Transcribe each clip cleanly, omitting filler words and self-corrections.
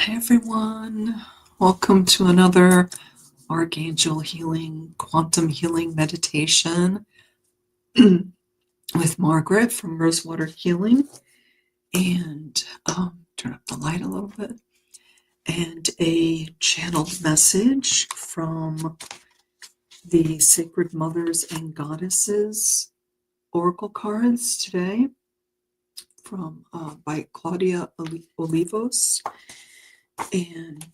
Hi everyone, welcome to another Archangel Quantum Healing Meditation with Margaret from Rosewater Healing. And turn up the light a little bit. And a channeled message from the Sacred Mothers and Goddesses Oracle cards today from by Claudia Olivos. And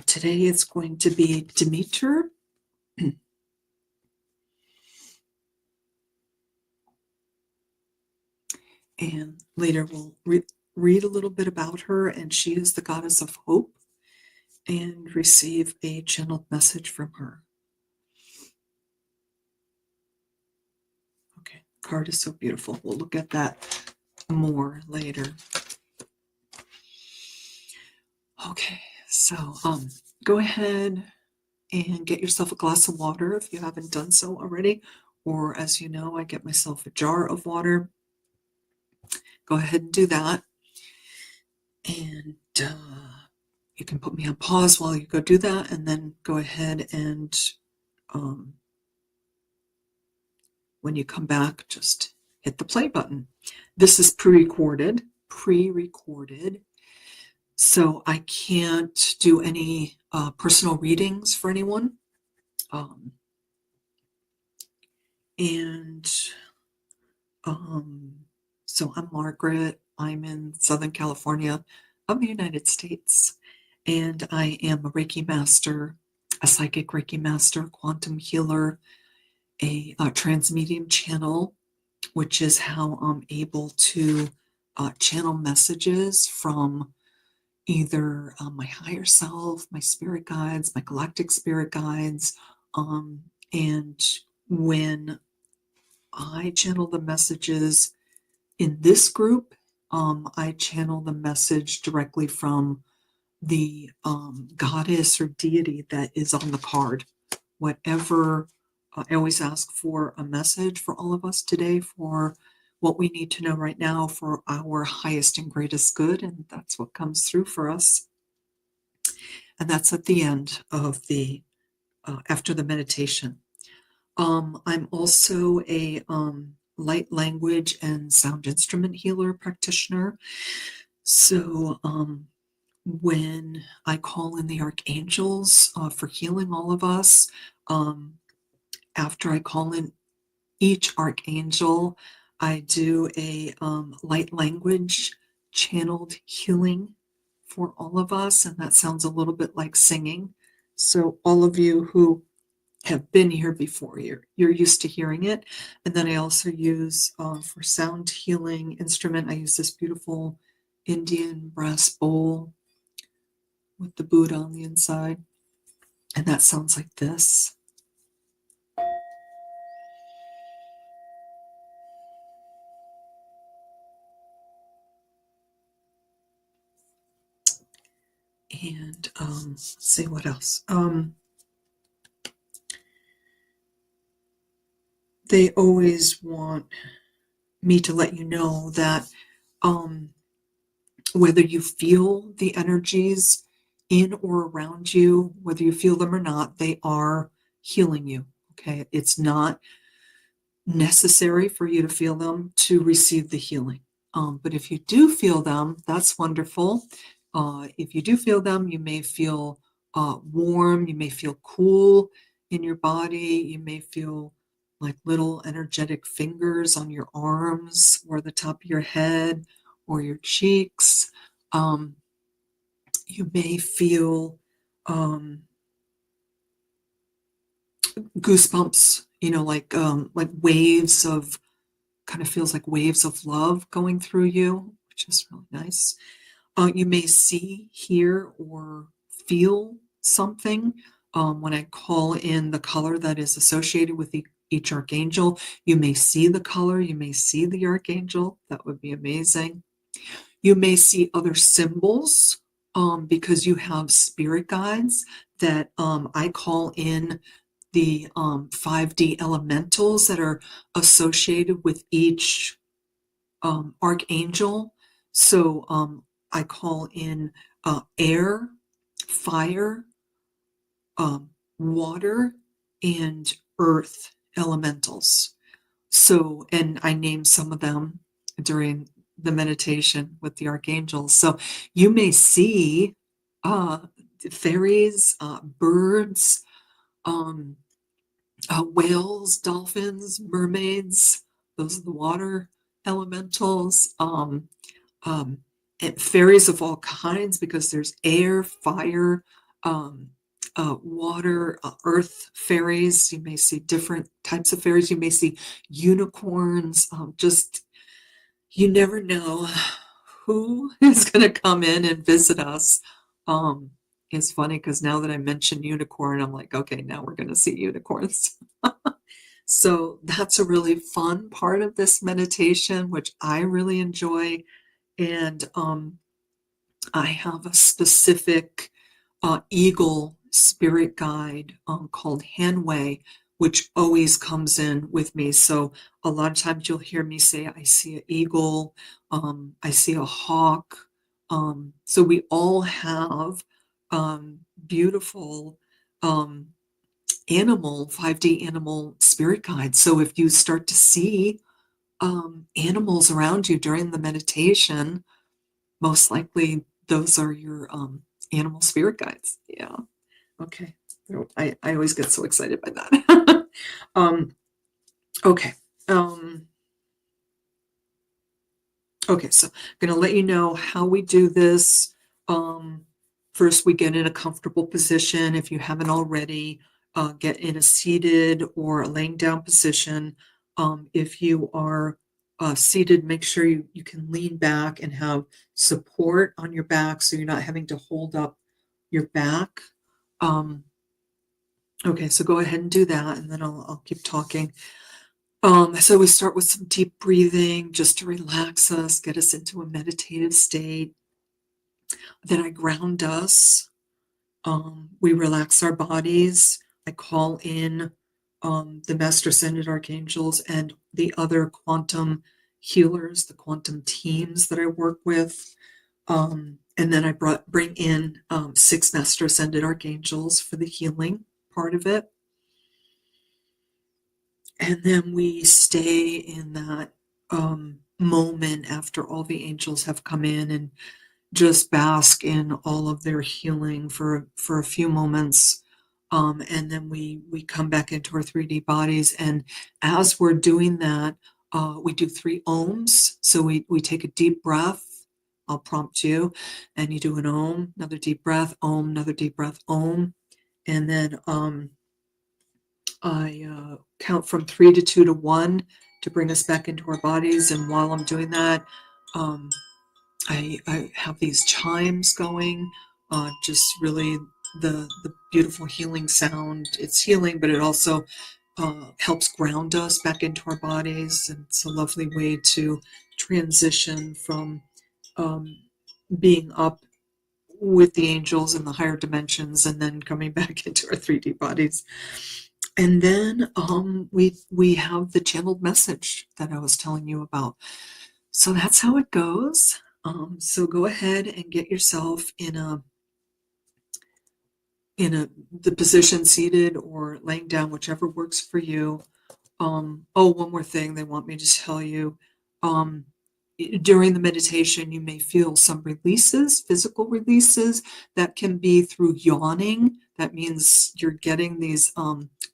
today it's going to be Demeter. And later we'll read a little bit about her, and she is the goddess of hope, and receive a channeled message from her. Okay, card is so beautiful. We'll look at that more later. Okay, so go ahead and get yourself a glass of water if you haven't done so already, or as you know, I get myself a jar of water. Go ahead and do that. And you can put me on pause while you go do that, and then go ahead and when you come back, just hit the play button. This is pre-recorded, so I can't do any personal readings for anyone. So I'm Margaret. I'm in Southern California of the United States, and I am a Reiki master, a psychic Reiki master, quantum healer, a transmedium channel, which is how I'm able to channel messages from either my higher self, my spirit guides, my galactic spirit guides, and when I channel the messages in this group, I channel the message directly from the goddess or deity that is on the card. Whatever, I always ask for a message for all of us today for what we need to know right now for our highest and greatest good, and that's what comes through for us. And that's at the end of the, after the meditation. I'm also a light language and sound instrument healer practitioner. So when I call in the archangels for healing all of us, after I call in each archangel, I do a light language channeled healing for all of us, and that sounds a little bit like singing. So all of you who have been here before, you're used to hearing it. And then I also use for sound healing instrument, I use this beautiful Indian brass bowl with the Buddha on the inside, and that sounds like this. And let's see what else. They always want me to let you know that whether you feel the energies in or around you, whether you feel them or not, they are healing you. Okay, it's not necessary for you to feel them to receive the healing. But if you do feel them, that's wonderful. If you do feel them, you may feel warm, you may feel cool in your body, you may feel like little energetic fingers on your arms or the top of your head or your cheeks. You may feel goosebumps, like waves of, kind of feels like waves of love going through you, which is really nice. You may see, hear, or feel something. When I call in the color that is associated with each archangel, you may see the color, you may see the archangel. That would be amazing. You may see other symbols because you have spirit guides that I call in the 5D elementals that are associated with each archangel. So I call in air fire, water, and earth elementals. So, and I named some of them during the meditation with the archangels. So you may see uh, fairies, birds, um, whales, dolphins, mermaids. Those are the water elementals. Um, and fairies of all kinds, because there's air, fire, um, water, earth fairies. You may see different types of fairies. You may see unicorns. Just, you never know who is going to come in and visit us. Um, it's funny because now that I mentioned unicorn, I'm like, okay, now we're going to see unicorns. So that's a really fun part of this meditation, which I really enjoy. And I have a specific eagle spirit guide called Hanwei, which always comes in with me. So a lot of times you'll hear me say, I see an eagle, I see a hawk. So we all have beautiful animal, 5D animal spirit guides. So if you start to see animals around you during the meditation, most likely those are your animal spirit guides. Yeah. Okay. I always get so excited by that. Okay. Okay, so I'm going to let you know how we do this. First, we get in a comfortable position. If you haven't already, get in a seated or a laying down position. If you are seated, make sure you can lean back and have support on your back so you're not having to hold up your back. Okay, so go ahead and do that, and then I'll keep talking. So we start with some deep breathing just to relax us, get us into a meditative state. Then I ground us. We relax our bodies. I call in the Master Ascended Archangels and the other quantum healers, the quantum teams that I work with. And then I bring in 6 Master Ascended Archangels for the healing part of it. And then we stay in that moment after all the angels have come in and just bask in all of their healing for a few moments. And then we come back into our 3D bodies. And as we're doing that, we do 3 ohms. So we take a deep breath. I'll prompt you, and you do an ohm, another deep breath, ohm, another deep breath, ohm. And then I count from 3 to 2 to 1 to bring us back into our bodies. And while I'm doing that, I have these chimes going, just really the beautiful healing sound. It's healing, but it also helps ground us back into our bodies. And it's a lovely way to transition from being up with the angels in the higher dimensions and then coming back into our 3D bodies. And then we have the channeled message that I was telling you about. So that's how it goes. So go ahead and get yourself in the position, seated or laying down, whichever works for you. One more thing they want me to tell you. During the meditation, you may feel some releases, physical releases that can be through yawning. That means you're getting these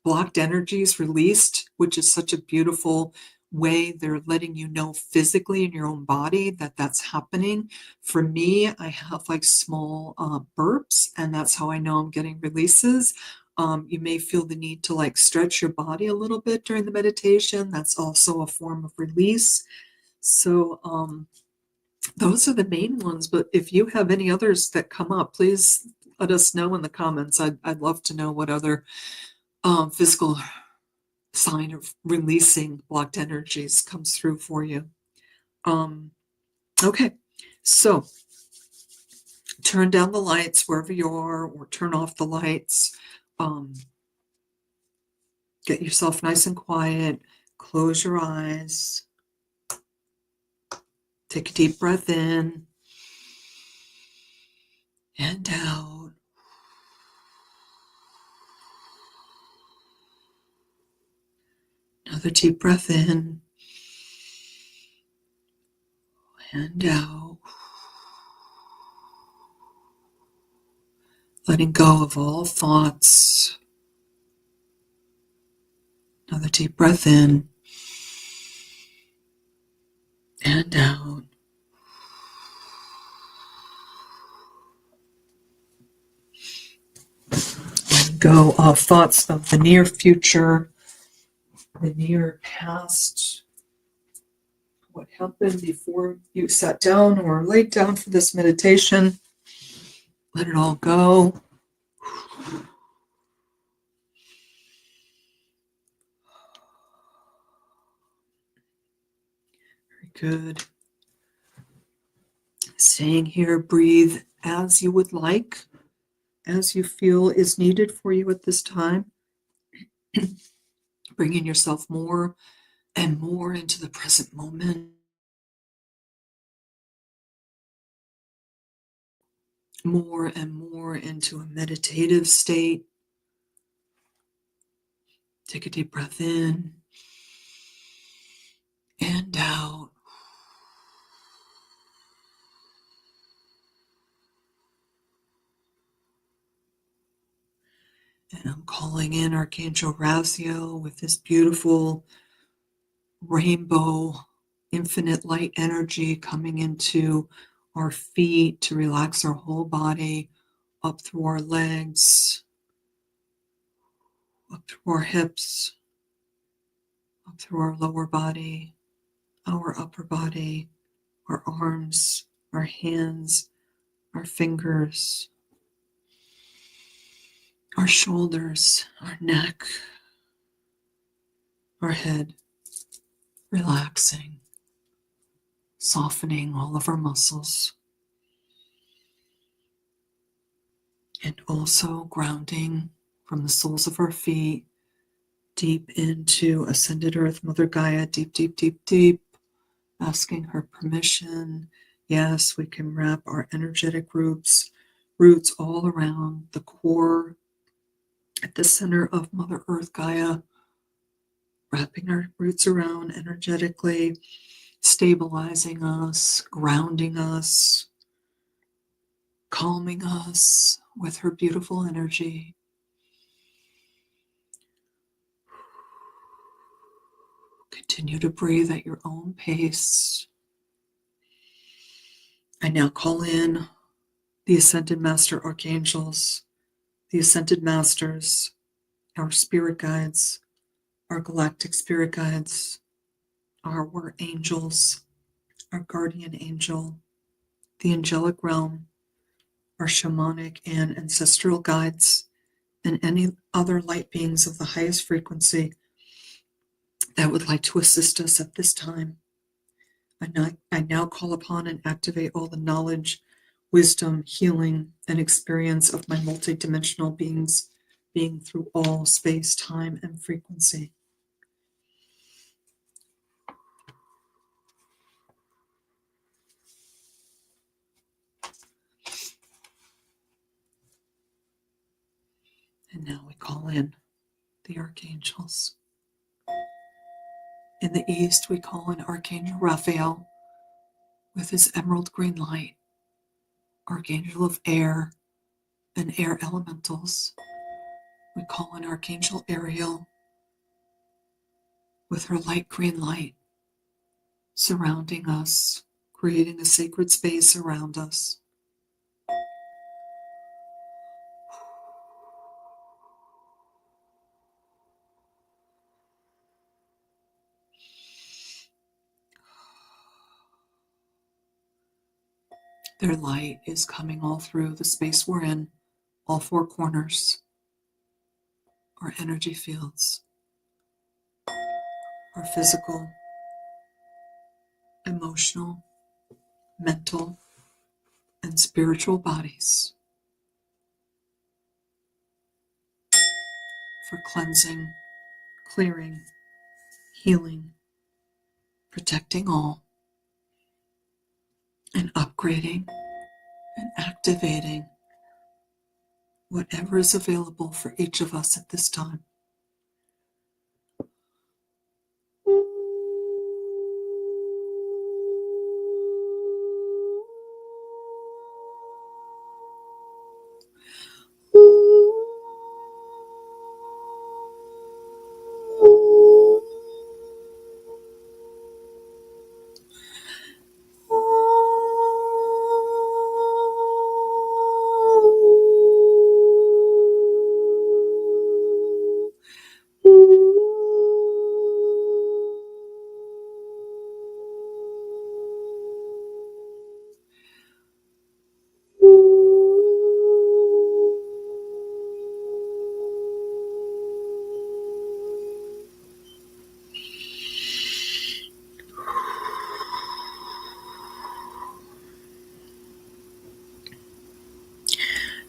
blocked energies released, which is such a beautiful way. They're letting you know physically in your own body that that's happening. For me, I have like small burps, and that's how I know I'm getting releases. You may feel the need to like stretch your body a little bit during the meditation. That's also a form of release. So those are the main ones, but if you have any others that come up, please let us know in the comments. I'd love to know what other physical sign of releasing blocked energies comes through for you. Okay, so turn down the lights wherever you are, or turn off the lights. Get yourself nice and quiet. Close your eyes. Take a deep breath in and out. Another deep breath in and out. Letting go of all thoughts. Another deep breath in and out. Letting go of thoughts of the near future, the near past, what happened before you sat down or laid down for this meditation. Let it all go. Very good. Staying here, breathe as you would like, as you feel is needed for you at this time. Bringing yourself more and more into the present moment. More and more into a meditative state. Take a deep breath in and out. And I'm calling in Archangel Raziel with this beautiful rainbow, infinite light energy coming into our feet to relax our whole body, up through our legs, up through our hips, up through our lower body, our upper body, our arms, our hands, our fingers, our shoulders, our neck, our head, relaxing, softening all of our muscles, and also grounding from the soles of our feet deep into Ascended Earth, Mother Gaia, deep, deep, deep, deep, asking her permission. Yes, we can wrap our energetic roots all around the core at the center of Mother Earth Gaia, wrapping our roots around energetically, stabilizing us, grounding us, calming us with her beautiful energy. Continue to breathe at your own pace. I now call in the Ascended Master Archangels, the Ascended Masters, our spirit guides, our galactic spirit guides, our angels, our guardian angel, the angelic realm, our shamanic and ancestral guides, and any other light beings of the highest frequency that would like to assist us at this time. I now call upon and activate all the knowledge, wisdom, healing, and experience of my multidimensional beings, being through all space, time, and frequency. And now we call in the archangels. In the east, we call in Archangel Raphael with his emerald green light, Archangel of air and air elementals. We call in Archangel Ariel with her light green light, surrounding us, creating a sacred space around us. Their light is coming all through the space we're in, all four corners, our energy fields, our physical, emotional, mental, and spiritual bodies, for cleansing, clearing, healing, protecting all, and upgrading and activating whatever is available for each of us at this time.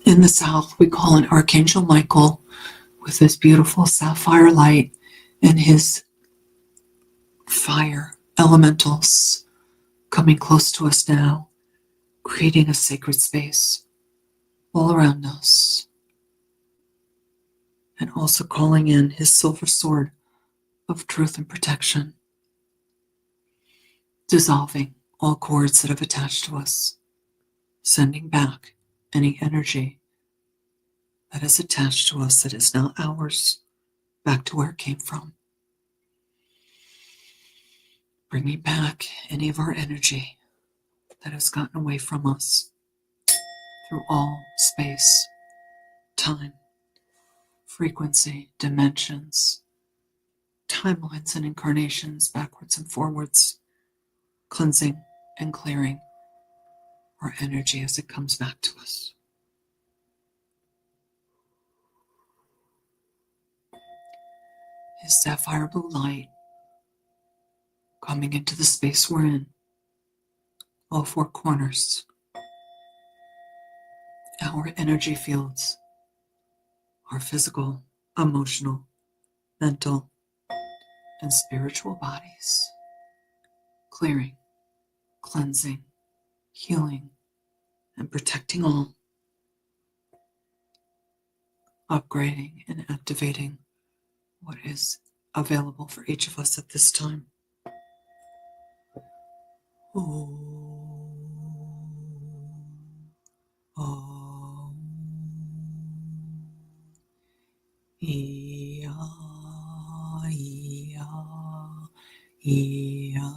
In the south, we call in Archangel Michael with his beautiful sapphire light and his fire elementals coming close to us now, creating a sacred space all around us. And also calling in his silver sword of truth and protection, dissolving all cords that have attached to us, sending back any energy that is attached to us that is not ours, back to where it came from. Bringing back any of our energy that has gotten away from us through all space, time, frequency, dimensions, timelines and incarnations, backwards and forwards, cleansing and clearing our energy as it comes back to us. His sapphire blue light coming into the space we're in, all four corners, our energy fields, our physical, emotional, mental, and spiritual bodies, clearing, cleansing, healing, and protecting all, upgrading and activating what is available for each of us at this time. Oh, oh, yeah, yeah, yeah.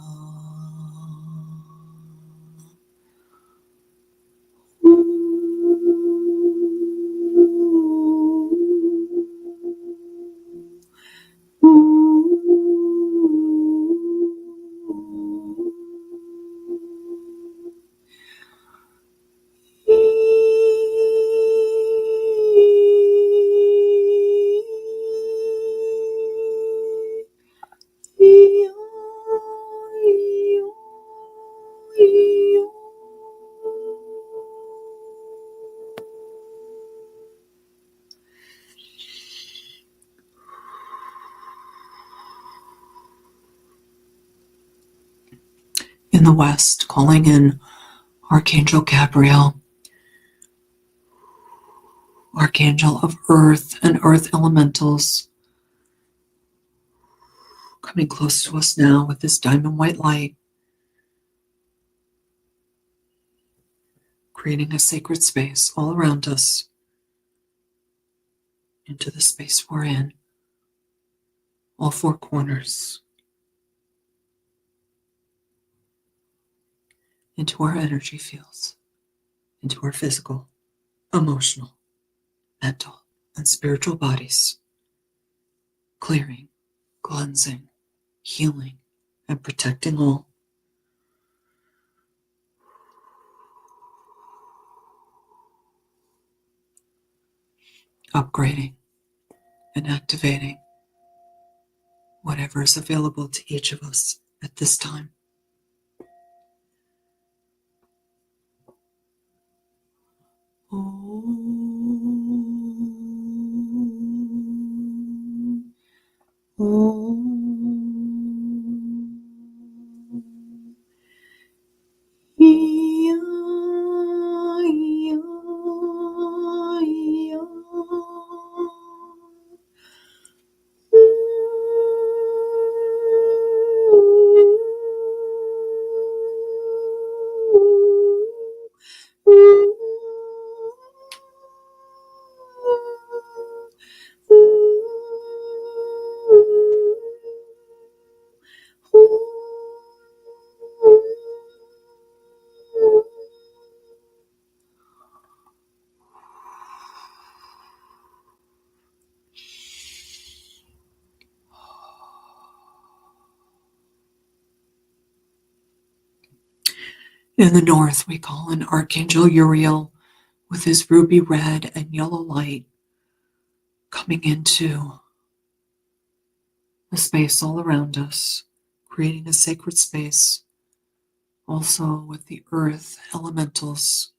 In the west, calling in Archangel Gabriel, Archangel of Earth and Earth Elementals, coming close to us now with this diamond white light, creating a sacred space all around us, into the space we're in, all four corners, into our energy fields, into our physical, emotional, mental, and spiritual bodies, clearing, cleansing, healing, and protecting all. Upgrading and activating whatever is available to each of us at this time. Oh, oh, yeah, yeah, yeah. In the north, we call in Archangel Uriel with his ruby red and yellow light coming into the space all around us, creating a sacred space, also with the earth elementals,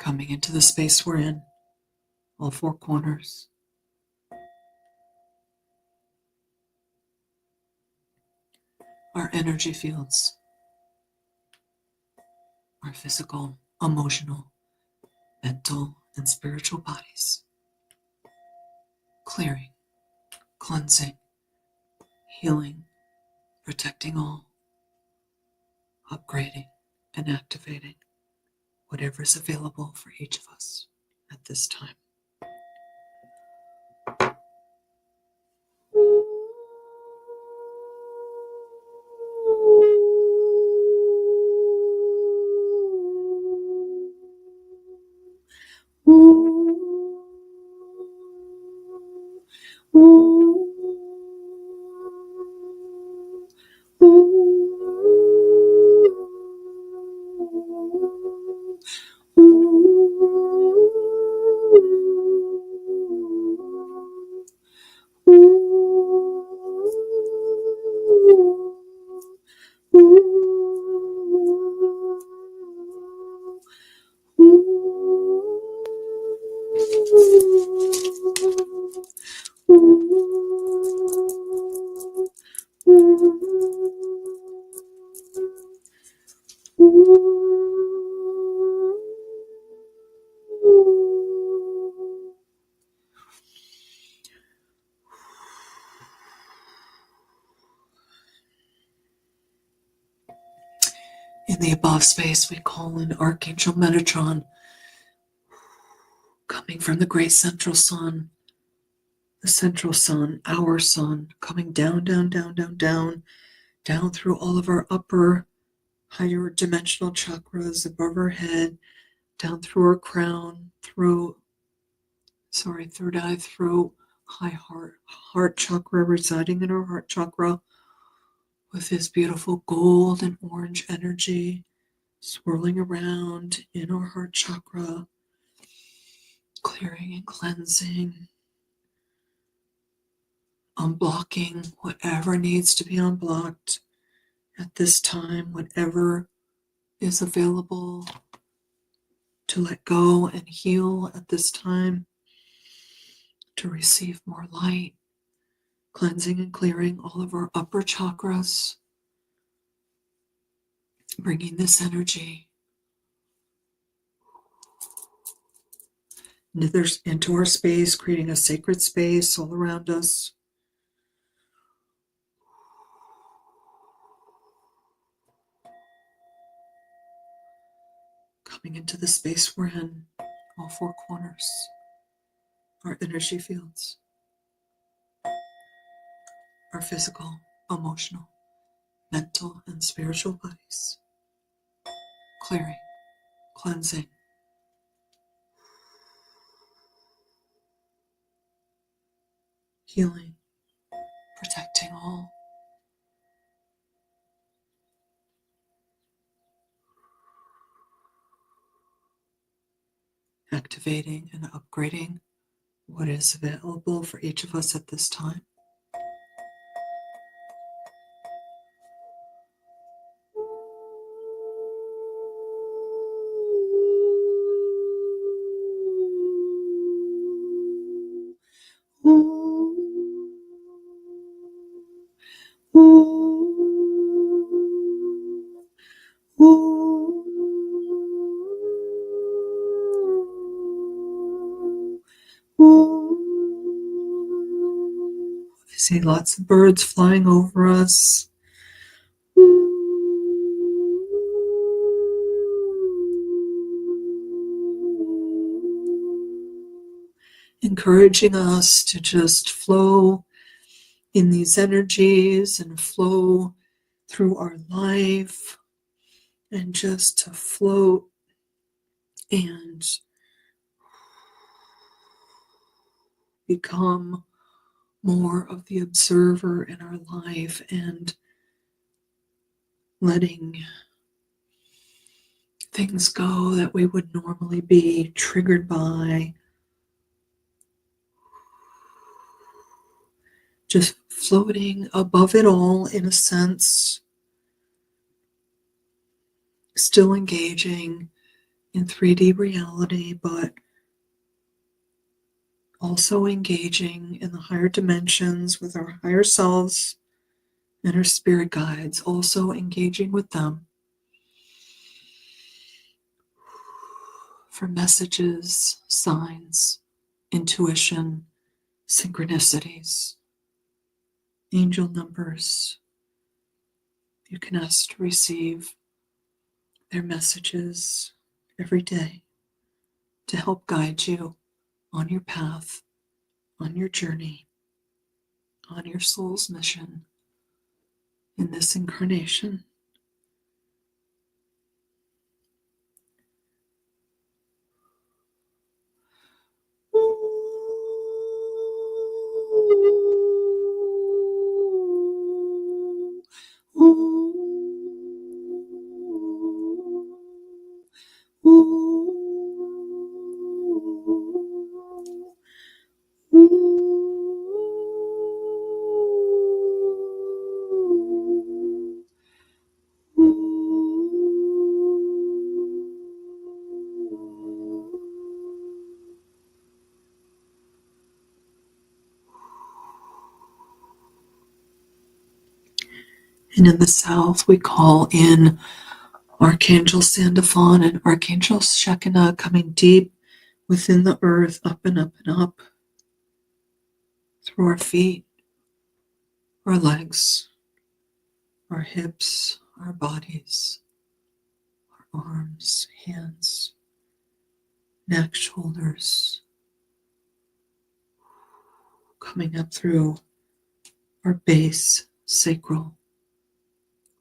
coming into the space we're in, all four corners. Our energy fields, our physical, emotional, mental, and spiritual bodies. Clearing, cleansing, healing, protecting all, upgrading, and activating whatever is available for each of us at this time. In the above space, we call in Archangel Metatron, coming from the great central sun, the central sun, our sun, coming down, down, down, down, down, down through all of our upper, higher dimensional chakras above our head, down through our crown, through third eye, through high heart chakra, residing in our heart chakra, with his beautiful gold and orange energy swirling around in our heart chakra, clearing and cleansing, unblocking whatever needs to be unblocked at this time, whatever is available to let go and heal at this time, to receive more light, cleansing and clearing all of our upper chakras, bringing this energy into our space, creating a sacred space all around us. Coming into the space we're in, all four corners, our energy fields, our physical, emotional, mental, and spiritual bodies. Clearing, cleansing, healing, protecting all. Activating and upgrading what is available for each of us at this time. I see lots of birds flying over us. Encouraging us to just flow in these energies and flow through our life, and just to float and become more of the observer in our life, and letting things go that we would normally be triggered by. Just floating above it all in a sense, still engaging, in 3D reality, but also engaging in the higher dimensions with our higher selves and our spirit guides, also engaging with them for messages, signs, intuition, synchronicities, angel numbers. You can ask to receive their messages every day to help guide you on your path, on your journey, on your soul's mission in this incarnation. And in the south, we call in Archangel Sandalphon and Archangel Shekinah coming deep within the earth, up and up and up, through our feet, our legs, our hips, our bodies, our arms, hands, neck, shoulders, coming up through our base, sacral,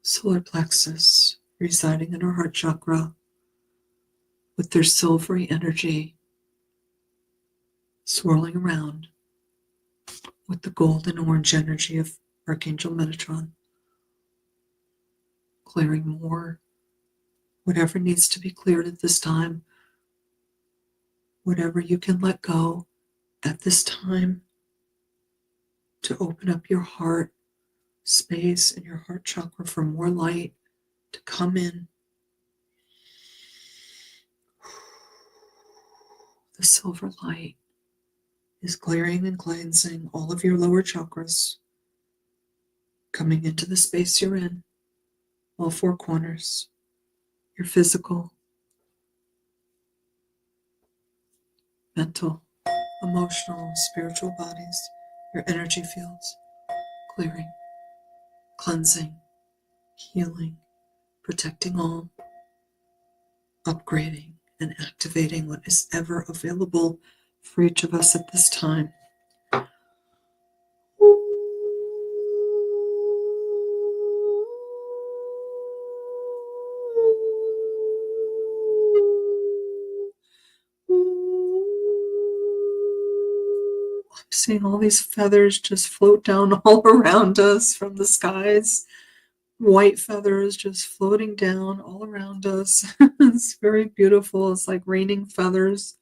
solar plexus, residing in our heart chakra, with their silvery energy swirling around with the gold and orange energy of Archangel Metatron, clearing more, whatever needs to be cleared at this time, whatever you can let go at this time to open up your heart space and your heart chakra for more light to come in. The silver light is clearing and cleansing all of your lower chakras, coming into the space you're in, all four corners, your physical, mental, emotional, spiritual bodies, your energy fields, clearing, cleansing, healing, protecting all, upgrading, and activating what is ever available for each of us at this time. I'm seeing all these feathers just float down all around us from the skies. White feathers just floating down all around us. It's very beautiful. It's like raining feathers.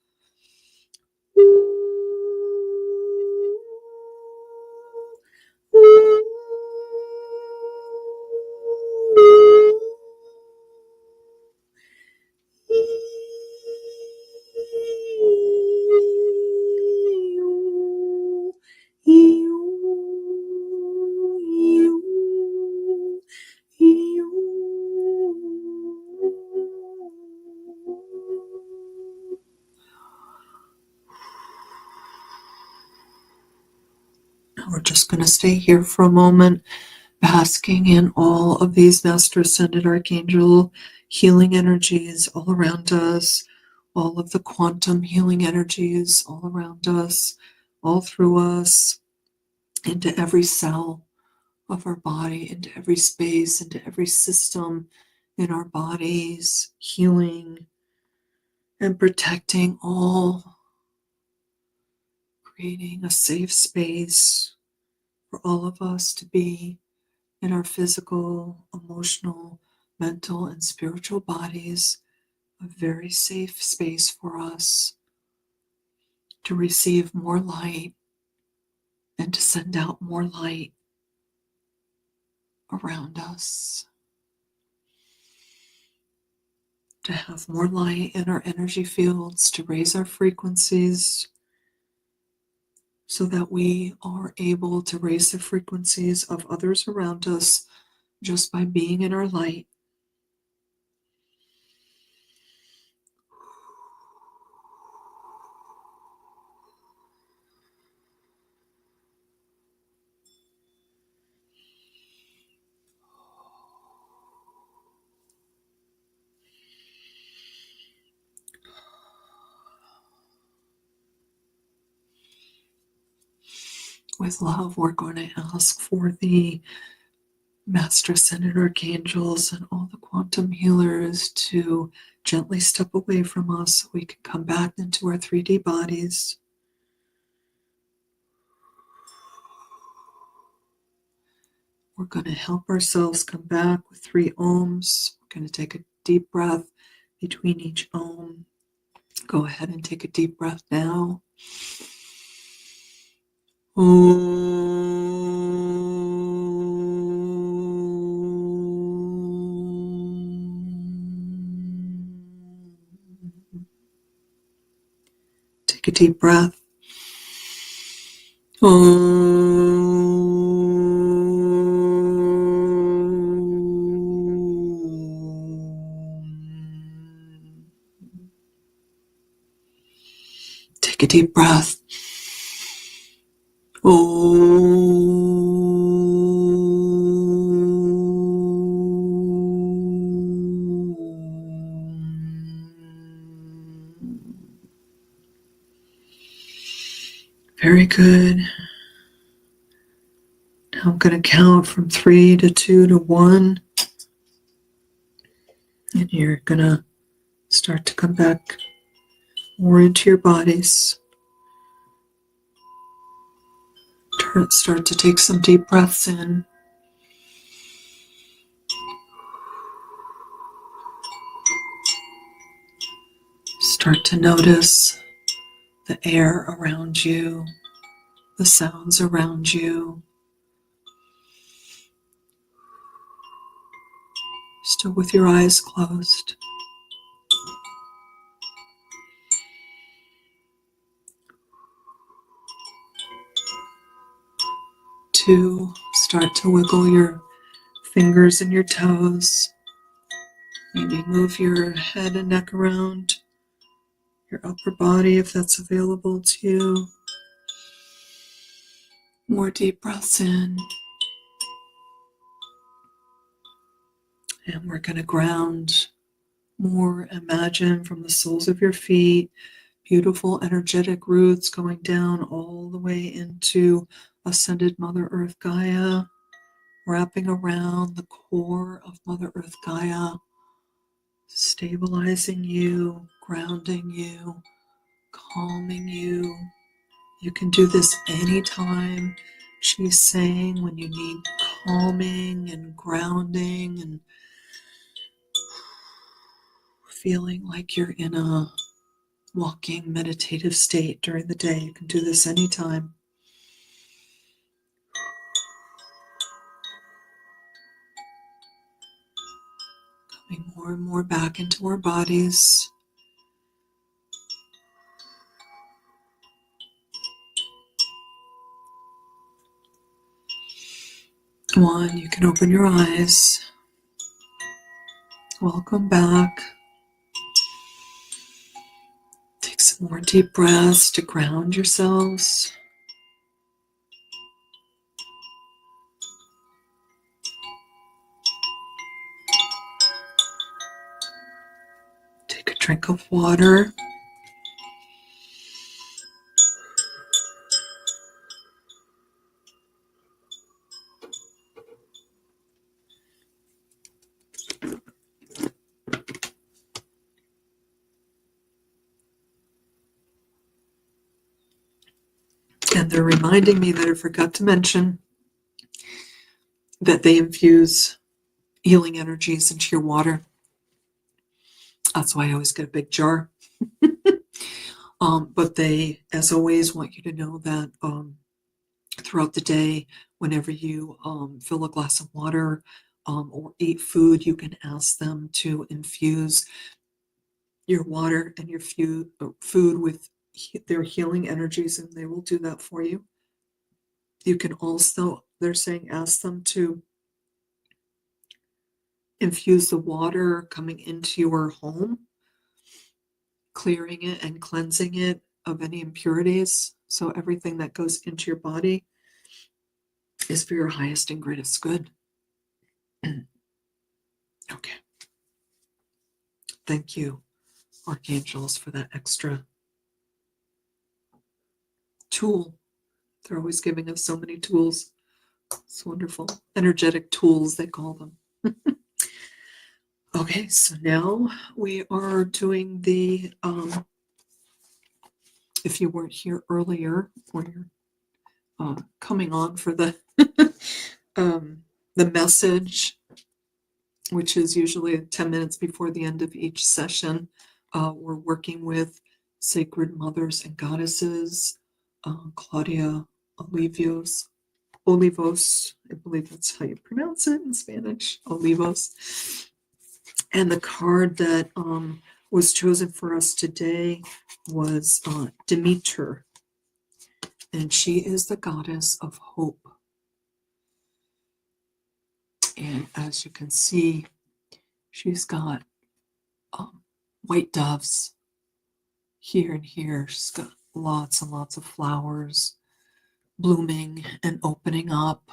We're just going to stay here for a moment, basking in all of these Master Ascended Archangel healing energies all around us, all of the quantum healing energies all around us, all through us, into every cell of our body, into every space, into every system in our bodies, healing and protecting all, creating a safe space for all of us to be in our physical, emotional, mental, and spiritual bodies, a very safe space for us to receive more light and to send out more light around us, to have more light in our energy fields, to raise our frequencies so that we are able to raise the frequencies of others around us just by being in our light. With love, we're going to ask for the Master Ascended Archangels and all the quantum healers to gently step away from us so we can come back into our 3D bodies. We're going to help ourselves come back with 3 ohms. We're going to take a deep breath between each ohm. Go ahead and take a deep breath now. Take a deep breath. Take a deep breath. Very good. Now I'm going to count from 3 to 2 to 1. And you're going to start to come back more into your bodies. Start to take some deep breaths in. Start to notice the air around you, the sounds around you. Still with your eyes closed. 2, start to wiggle your fingers and your toes. Maybe move your head and neck around your upper body if that's available to you. More deep breaths in. And we're going to ground more. Imagine from the soles of your feet, beautiful energetic roots going down all the way into Ascended Mother Earth Gaia, wrapping around the core of Mother Earth Gaia, stabilizing you, grounding you, calming you. You can do this anytime, she's saying, when you need calming and grounding and feeling like you're in a walking meditative state during the day. You can do this anytime. Coming more and more back into our bodies. 1, you can open your eyes. Welcome back. Take some more deep breaths to ground yourselves. Take a drink of water. And they're reminding me that I forgot to mention that they infuse healing energies into your water. That's why I always get a big jar. But they, as always, want you to know that throughout the day, whenever you fill a glass of water or eat food, you can ask them to infuse your water and your food with their healing energies, and they will do that for you. You can also, they're saying, ask them to infuse the water coming into your home, clearing it and cleansing it of any impurities. So everything that goes into your body is for your highest and greatest good. Okay. Thank you, archangels, for that extra tool. They're always giving us so many tools. It's wonderful. Energetic tools, they call them. Okay, so now we are doing the, if you weren't here earlier, or you're coming on for the the message, which is usually 10 minutes before the end of each session. We're working with sacred mothers and goddesses, Claudia Olivos, I believe that's how you pronounce it in Spanish, Olivos. And the card that was chosen for us today was Demeter, and she is the goddess of hope. And as you can see, she's got white doves here and here. She's got lots and lots of flowers blooming and opening up.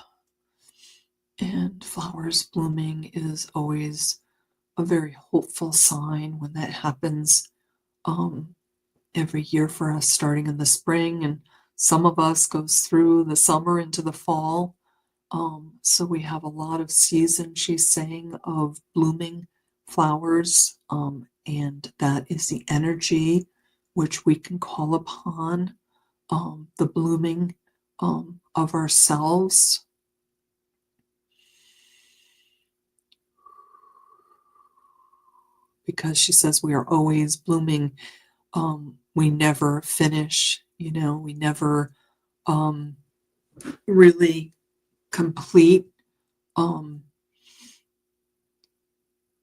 And flowers blooming is always a very hopeful sign when that happens every year for us, starting in the spring. And some of us goes through the summer into the fall. So we have a lot of season, she's saying, of blooming flowers. And that is the energy which we can call upon, the blooming of ourselves. Because she says we are always blooming. We never finish, we never really complete,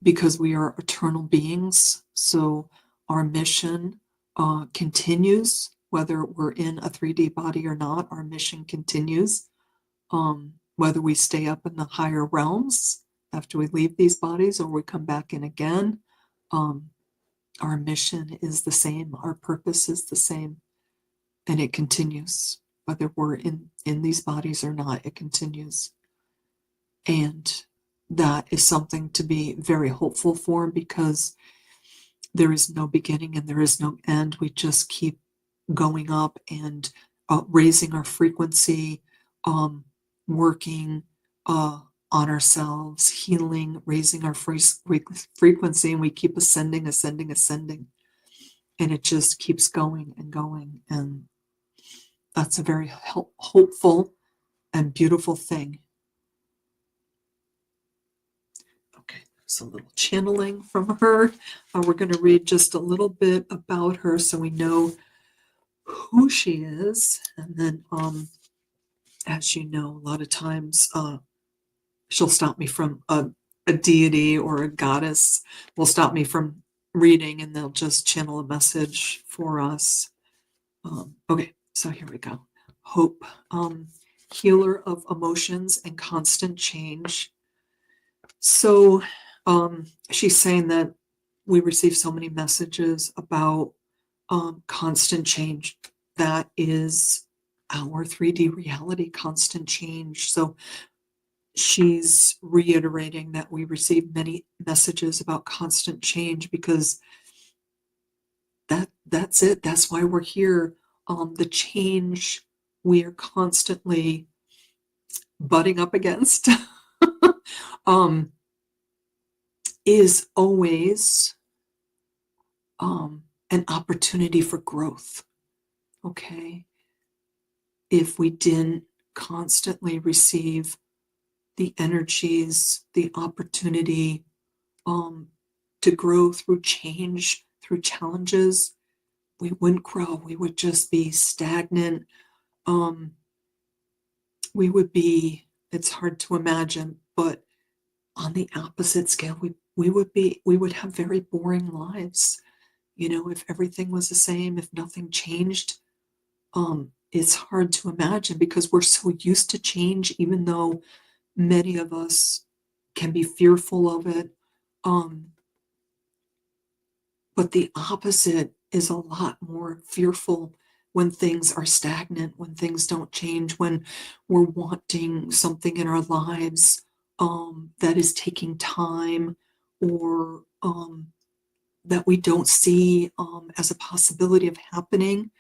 because we are eternal beings. So our mission continues, whether we're in a 3D body or not. Our mission continues, whether we stay up in the higher realms after we leave these bodies or we come back in again. Our mission is the same, our purpose is the same, and it continues. Whether we're in these bodies or not, it continues. And that is something to be very hopeful for, because there is no beginning and there is no end. We just keep going up and raising our frequency, working on ourselves, healing, raising our frequency, and we keep ascending. And it just keeps going and going. And that's a very hopeful and beautiful thing. Okay, there's a little channeling from her. We're going to read just a little bit about her so we know who she is. And then, as you know, a lot of times she'll stop me from a deity or a goddess will stop me from reading, and they'll just channel a message for us. Okay, so here we go. Hope, healer of emotions and constant change. So she's saying that we receive so many messages about constant change. That is our 3D reality, constant change. So she's reiterating that we receive many messages about constant change, because that's it. That's why we're here. The change we are constantly butting up against is always an opportunity for growth. Okay? If we didn't constantly receive the energies, the opportunity to grow through change, through challenges, we wouldn't grow. We would just be stagnant. We would be, it's hard to imagine, but on the opposite scale, we would have very boring lives. if everything was the same, if nothing changed, it's hard to imagine because we're so used to change, even though many of us can be fearful of it. But the opposite is a lot more fearful when things are stagnant, when things don't change, when we're wanting something in our lives that is taking time, or that we don't see as a possibility of happening.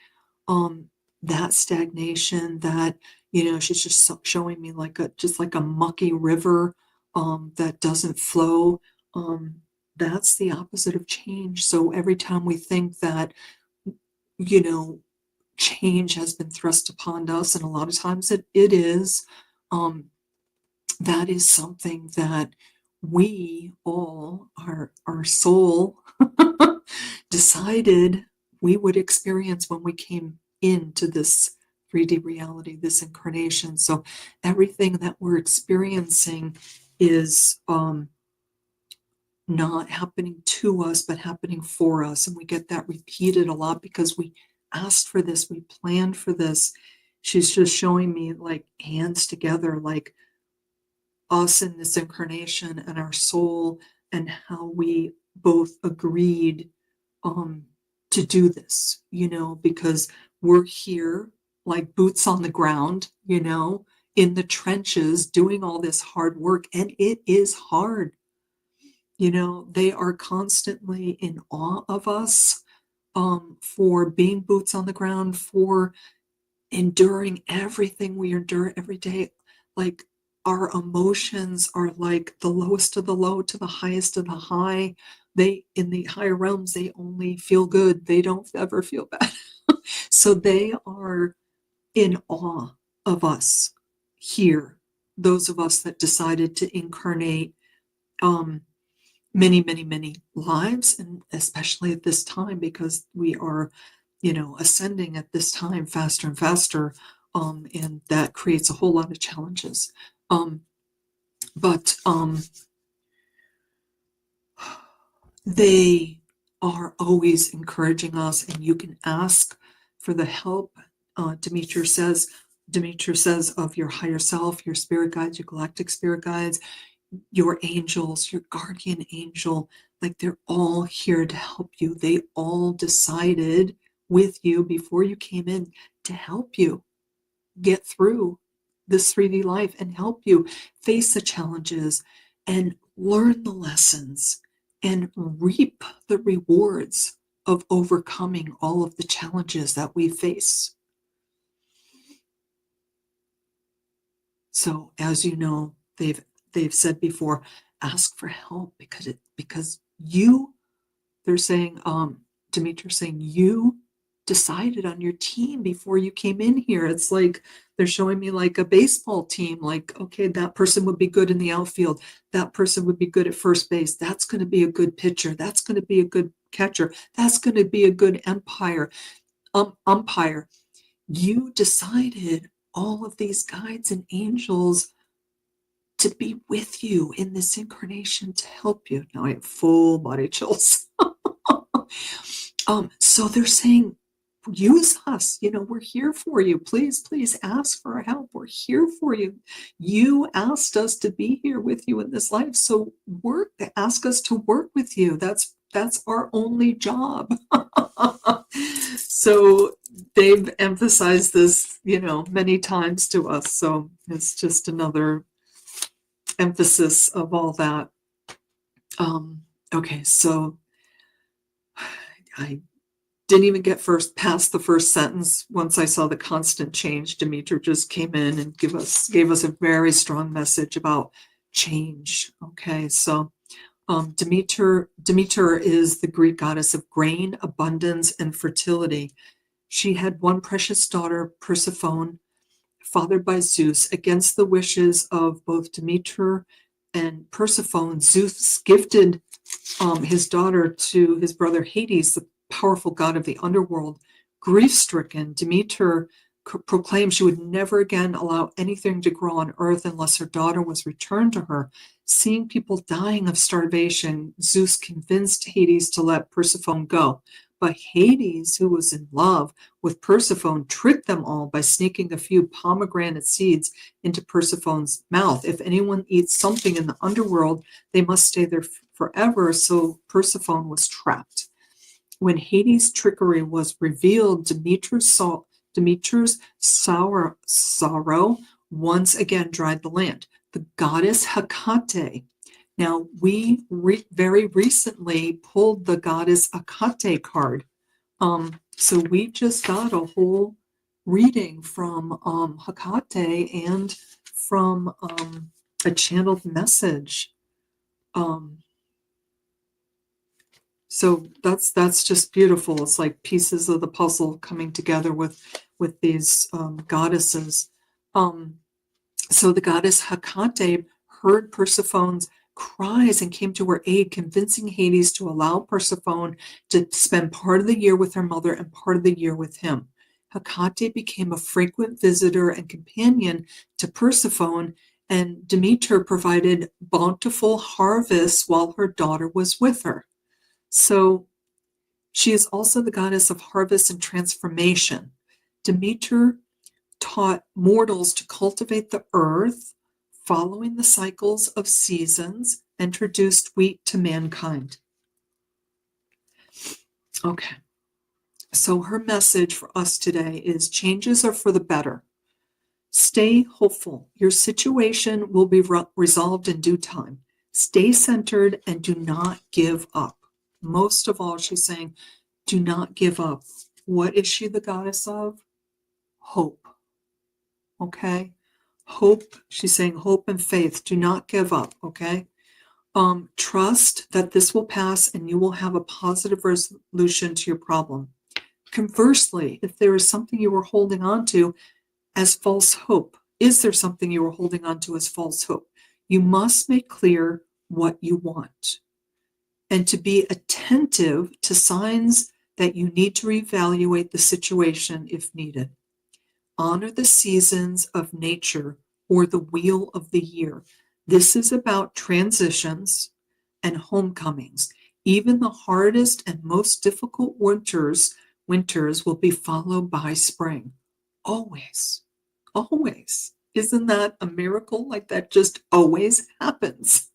um, that stagnation, that, she's just showing me just like a mucky river that doesn't flow. That's the opposite of change. So every time we think that, you know, change has been thrust upon us, and a lot of times it is, um, that is something that we all, our soul, decided we would experience when we came into this 3D reality, this incarnation. So everything that we're experiencing is not happening to us, but happening for us. And we get that repeated a lot because we asked for this, we planned for this. She's just showing me like hands together, like us in this incarnation and our soul, and how we both agreed um, to do this, because we're here like boots on the ground, in the trenches doing all this hard work. And it is hard. They are constantly in awe of us for being boots on the ground, for enduring everything we endure every day. Like, our emotions are like the lowest of the low to the highest of the high. They, in the higher realms, they only feel good. They don't ever feel bad. So they are in awe of us here, those of us that decided to incarnate many, many, many lives, and especially at this time, because we are, ascending at this time faster and faster, and that creates a whole lot of challenges. But they are always encouraging us, and you can ask for the help. Demeter says, of your higher self, your spirit guides, your galactic spirit guides, your angels, your guardian angel, like they're all here to help you. They all decided with you before you came in to help you get through this 3D life and help you face the challenges and learn the lessons and reap the rewards of overcoming all of the challenges that we face. So, as you know, they've said before, ask for help, because they're saying, Demeter's saying, you decided on your team before you came in here. It's like they're showing me like a baseball team, like, okay, that person would be good in the outfield, that person would be good at first base, that's going to be a good pitcher, that's going to be a good catcher, that's going to be a good umpire. You decided all of these guides and angels to be with you in this incarnation to help you. Now I have full body chills. So they're saying, use us. We're here for you. Please ask for our help. We're here for you. You asked us to be here with you in this life, so ask us to work with you. That's our only job. So they've emphasized this, many times to us. So it's just another emphasis of all that. Okay, so I didn't even get past the first sentence. Once I saw the constant change, Demeter just came in and gave us a very strong message about change. Okay, so Demeter is the Greek goddess of grain, abundance, and fertility. She had one precious daughter, Persephone, fathered by Zeus. Against the wishes of both Demeter and Persephone, Zeus gifted his daughter to his brother Hades, the powerful god of the underworld. Grief-stricken, Demeter proclaimed she would never again allow anything to grow on earth unless her daughter was returned to her. Seeing people dying of starvation, Zeus convinced Hades to let Persephone go. But Hades, who was in love with Persephone, tricked them all by sneaking a few pomegranate seeds into Persephone's mouth. If anyone eats something in the underworld, they must stay there forever. So Persephone was trapped. When Hades' trickery was revealed, Demeter's sorrow once again dried the land. The goddess Hecate. Now, we very recently pulled the goddess Hecate card. So we just got a whole reading from Hecate and from a channeled message. So that's just beautiful. It's like pieces of the puzzle coming together with these goddesses. So the goddess Hecate heard Persephone's cries and came to her aid, convincing Hades to allow Persephone to spend part of the year with her mother and part of the year with him. Hecate became a frequent visitor and companion to Persephone, and Demeter provided bountiful harvests while her daughter was with her. So she is also the goddess of harvest and transformation. Demeter taught mortals to cultivate the earth, following the cycles of seasons, introduced wheat to mankind. Okay, so her message for us today is changes are for the better. Stay hopeful. Your situation will be resolved in due time. Stay centered and do not give up. Most of all, she's saying, do not give up. What is she the goddess of? Hope. Okay? Hope. She's saying hope and faith. Do not give up. Okay? Trust that this will pass and you will have a positive resolution to your problem. Conversely, if there is something you were holding on to as false hope, is there something you were holding on to as false hope? You must make clear what you want, and to be attentive to signs that you need to reevaluate the situation if needed. Honor the seasons of nature or the wheel of the year. This is about transitions and homecomings. Even the hardest and most difficult winters will be followed by spring. Always, always. Isn't that a miracle? Like that just always happens.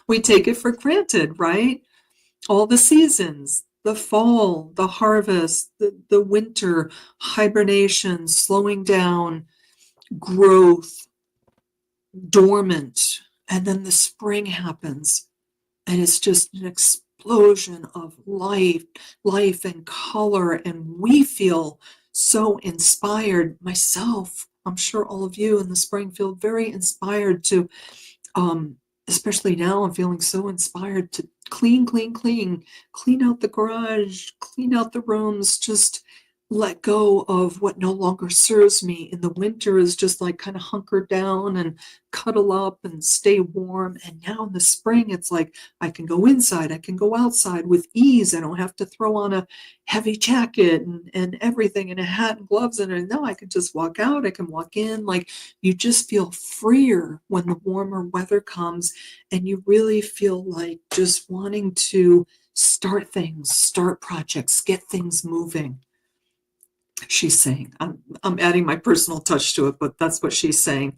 We take it for granted, right? All the seasons, the fall, the harvest, the winter, hibernation, slowing down, growth, dormant, and then the spring happens, and it's just an explosion of life and color, and we feel so inspired. Myself, I'm sure all of you in the spring feel very inspired to especially now, I'm feeling so inspired to clean out the garage, clean out the rooms, just let go of what no longer serves me. In the winter is just like kind of hunker down and cuddle up and stay warm. And now in the spring, it's like I can go inside, I can go outside with ease. I don't have to throw on a heavy jacket and everything and a hat and gloves. And no, I can just walk out, I can walk in. Like you just feel freer when the warmer weather comes, and you really feel like just wanting to start things, start projects, get things moving. She's saying, I'm adding my personal touch to it, but that's what she's saying.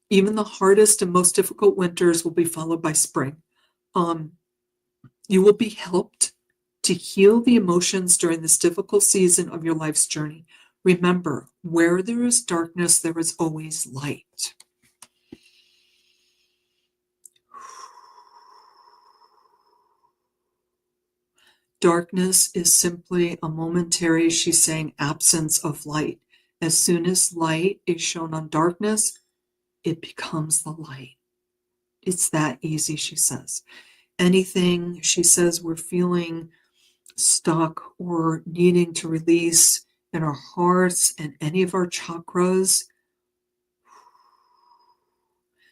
Even the hardest and most difficult winters will be followed by spring. You will be helped to heal the emotions during this difficult season of your life's journey. Remember, where there is darkness, there is always light. Darkness is simply a momentary, she's saying, absence of light. As soon as light is shown on darkness, it becomes the light. It's that easy, she says. Anything, she says, we're feeling stuck or needing to release in our hearts and any of our chakras,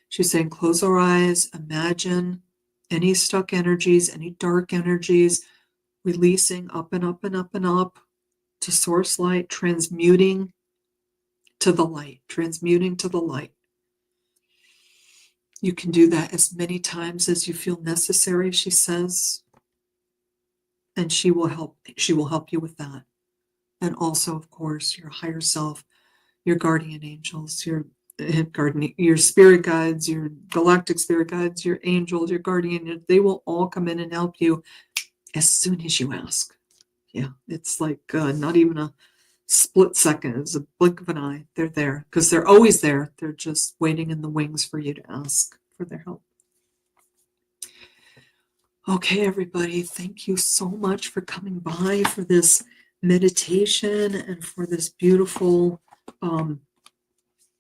she's saying, close our eyes, imagine any stuck energies, any dark energies, releasing up and up and up and up to source light, transmuting to the light, transmuting to the light. You can do that as many times as you feel necessary, she says. and she will help you with that. And also, of course, your higher self, your guardian angels, your spirit guides, your galactic spirit guides, your angels, your guardian, they will all come in and help you as soon as you ask. Yeah, it's like not even a split second. It's a blink of an eye. They're there because they're always there. They're just waiting in the wings for you to ask for their help. Okay, everybody, thank you so much for coming by for this meditation and for this beautiful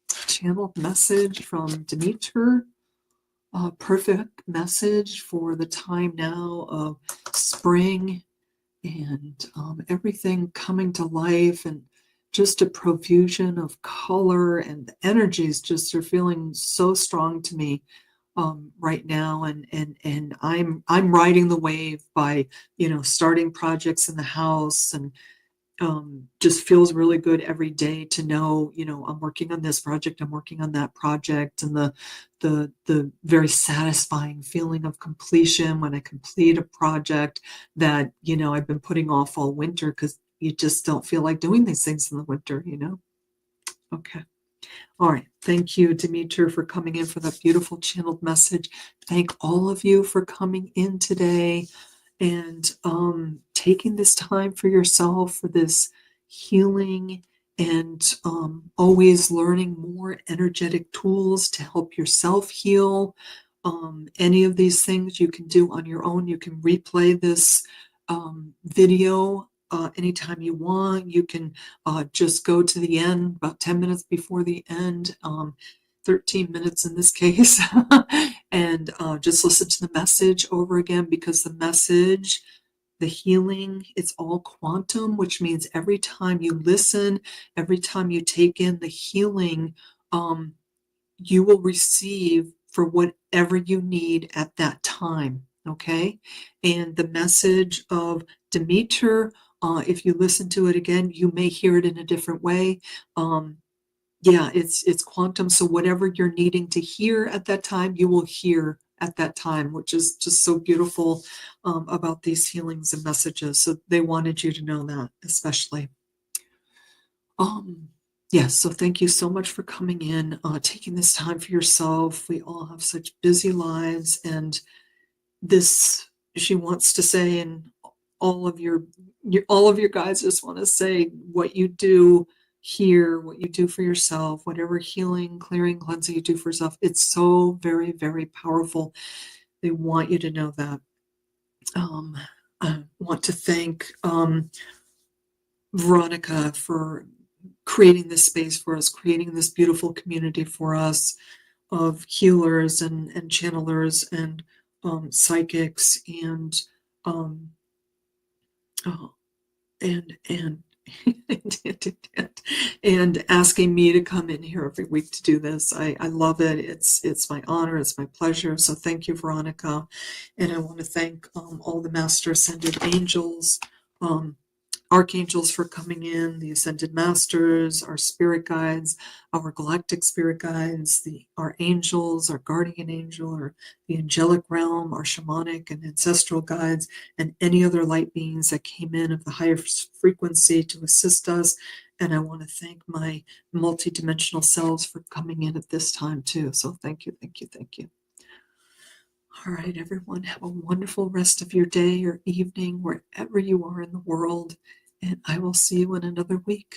channeled message from Demeter. A perfect message for the time now of spring and everything coming to life, and just a profusion of color, and the energies just are feeling so strong to me right now, and I'm riding the wave by starting projects in the house, and just feels really good every day to know I'm working on this project, I'm working on that project, and the very satisfying feeling of completion when I complete a project that I've been putting off all winter, because you just don't feel like doing these things in the winter. Okay. All right. Thank you, Demeter, for coming in for that beautiful channeled message. Thank all of you for coming in today and taking this time for yourself for this healing, and always learning more energetic tools to help yourself heal. Any of these things you can do on your own. You can replay this video anytime you want. You can just go to the end, about 10 minutes before the end, 13 minutes in this case, and just listen to the message over again, because the message, the healing, it's all quantum, which means every time you listen, every time you take in the healing, you will receive for whatever you need at that time. Okay. And the message of Demeter, if you listen to it again, you may hear it in a different way. Yeah, it's quantum. So whatever you're needing to hear at that time, you will hear at that time, which is just so beautiful about these healings and messages. So they wanted you to know that, especially. Yes, so thank you so much for coming in, taking this time for yourself. We all have such busy lives, and this, she wants to say, and all of your guys just want to say, what you do here, what you do for yourself, whatever healing, clearing, cleansing you do for yourself, it's so very, very powerful. They want you to know that. I want to thank Veronica for creating this space for us, creating this beautiful community for us of healers and channelers and psychics, and and and asking me to come in here every week to do this. I love it. It's my honor. It's my pleasure. So thank you, Veronica. And I want to thank all the Master Ascended Angels, Archangels for coming in, the Ascended Masters, our spirit guides, our galactic spirit guides, our angels, our guardian angel, or the angelic realm, our shamanic and ancestral guides, and any other light beings that came in of the higher frequency to assist us. And I want to thank my multidimensional selves for coming in at this time too. So thank you, thank you, thank you. All right, everyone, have a wonderful rest of your day or evening, wherever you are in the world, and I will see you in another week.